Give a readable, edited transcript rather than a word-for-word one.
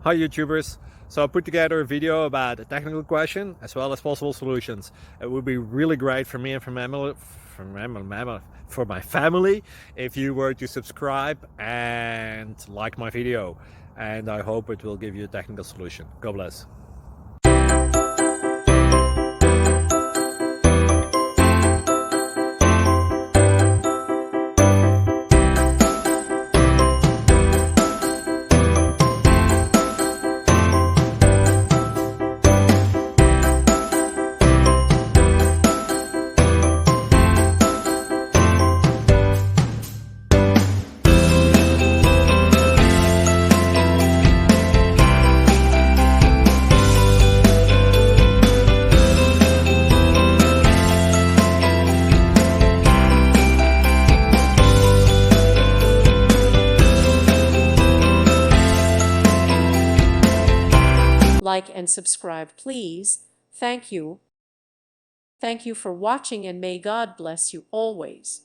Hi YouTubers! So I put together a video about a technical question as well as possible solutions. It would be really great for me and for my family if you were to subscribe and like my video, and I hope it will give you a technical solution. God bless. Like and subscribe, please. Thank you. Thank you for watching, and may God bless you always.